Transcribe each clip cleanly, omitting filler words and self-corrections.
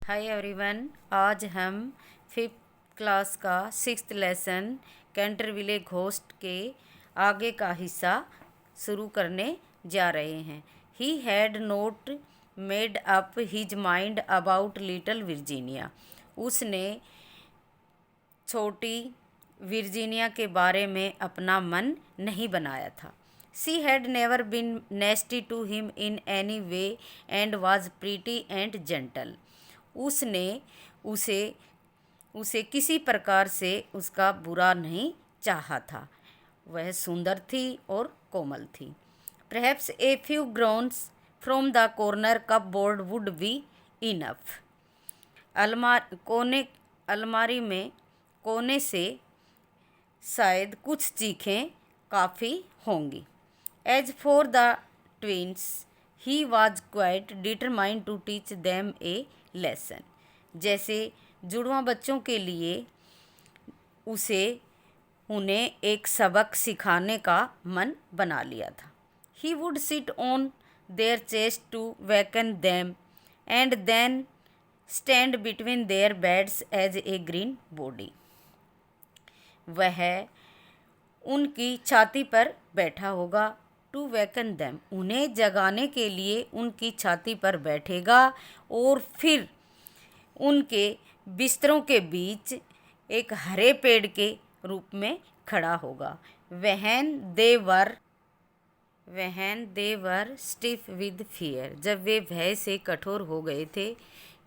Hi everyone. आज हम 5th class का 6th लेसन कैंटरविले घोस्ट के आगे का हिस्सा शुरू करने जा रहे हैं। He had note made up his mind about little Virginia. उसने छोटी वर्जीनिया के बारे में अपना मन नहीं बनाया था। She had never been nasty to him in any way and was pretty and gentle. उसने उसे किसी प्रकार से उसका बुरा नहीं चाहा था। वह सुंदर थी और कोमल थी। Perhaps a few groans from the corner cupboard would be enough. अलमारी में कोने से शायद कुछ चीखें काफ़ी होंगी। As for the twins, he was quite determined to teach them a lesson. जैसे जुड़वां बच्चों के लिए उन्हें एक सबक सिखाने का मन बना लिया था। He would sit on their chest to waken them and then stand between their beds as a green body. वह उनकी छाती पर बैठा होगा। टू वेकन देम, उन्हें जगाने के लिए उनकी छाती पर बैठेगा और फिर उनके बिस्तरों के बीच एक हरे पेड़ के रूप में खड़ा होगा। When they were stiff with fear, जब वे भय से कठोर हो गए थे।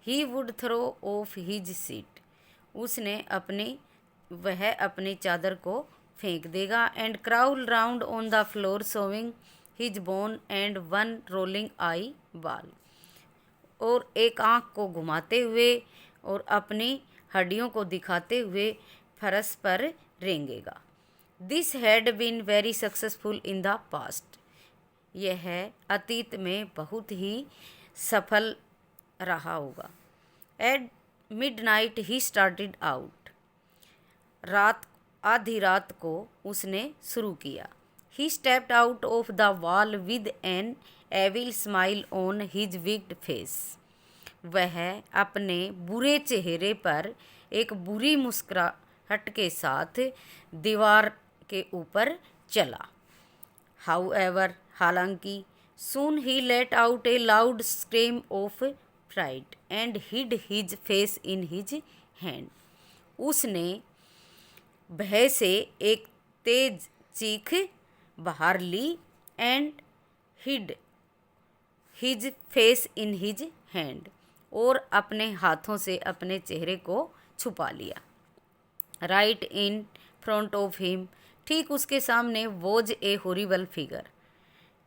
He would throw off his sheet, वह अपनी चादर को फेंक देगा। And crawl round on the floor showing his bone and one rolling eyeball, और एक आँख को घुमाते हुए और अपनी हड्डियों को दिखाते हुए फर्श पर रेंगेगा। This had been very successful in the past, यह अतीत में बहुत ही सफल रहा होगा। At midnight he started out, आधी रात को उसने शुरू किया। He stepped out of the wall with an evil smile on his wicked face, वह अपने बुरे चेहरे पर एक बुरी मुस्कुराहट के साथ दीवार के ऊपर चला। हाउएवर, हालांकि, soon he let out a loud scream of fright and hid his face in his hand. उसने भय से एक तेज चीख बाहर ली and hid his face in his hand, और अपने हाथों से अपने चेहरे को छुपा लिया। Right in front of him, ठीक उसके सामने वॉज ए हॉरिबल फिगर,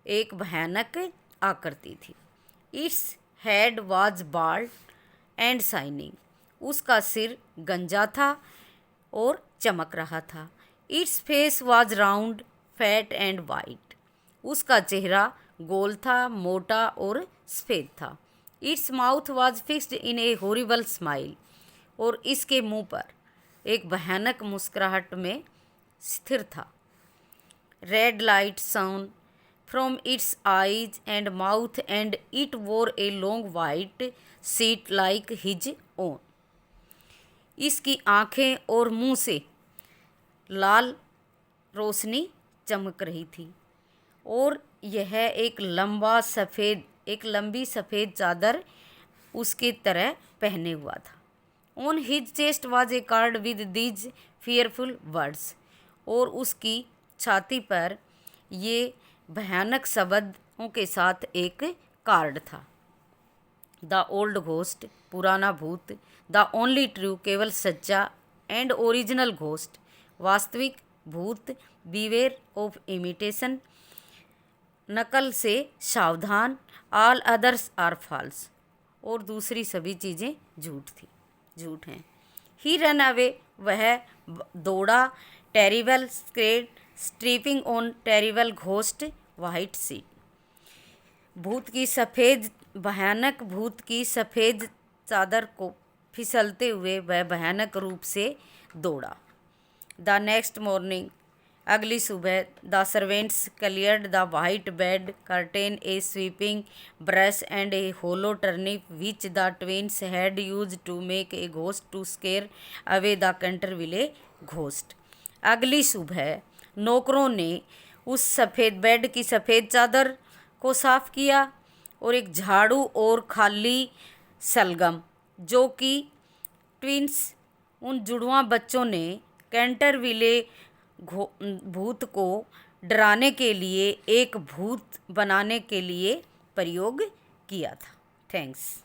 एक भयानक आकृति थी। Its head was bald and shining, उसका सिर गंजा था और चमक रहा था। Its face was round fat and white, उसका चेहरा गोल था, मोटा और सफ़ेद था। Its mouth was fixed in A horrible smile, और इसके मुंह पर एक भयानक मुस्कुराहट में स्थिर था। Red light shone from its eyes and mouth and it wore a long white sheet like his own, इसकी आँखें और मुंह से लाल रोशनी चमक रही थी, और यह एक लंबी सफ़ेद चादर उसकी तरह पहने हुआ था। On his chest was a card with these fearful words, और उसकी छाती पर ये भयानक शब्दों के साथ एक कार्ड था। द ओल्ड घोस्ट, पुराना भूत। द ओनली ट्रू, केवल सच्चा। एंड ओरिजिनल घोस्ट, वास्तविक भूत। बीवेयर ऑफ इमिटेशन, नकल से सावधान। ऑल अदर्स आर फॉल्स, और दूसरी सभी चीज़ें झूठ हैं। ही रन अवे, वह दौड़ा। Terrible scared stripping on terrible ghost white sheet, भयानक भूत की सफ़ेद चादर को फिसलते हुए वह भयानक रूप से दौड़ा। द नेक्स्ट मॉर्निंग अगली सुबह the servants cleared the white bed curtain, a sweeping brush and a hollow turnip which the twins had use to make a ghost to scare away the Canterville ghost. अगली सुबह नौकरों ने उस सफ़ेद bed की सफ़ेद चादर को साफ किया और एक झाड़ू और खाली शलगम जो कि ट्विन्स उन जुड़वां बच्चों ने कैंटरविले भूत को डराने के लिए एक भूत बनाने के लिए प्रयोग किया था। थैंक्स।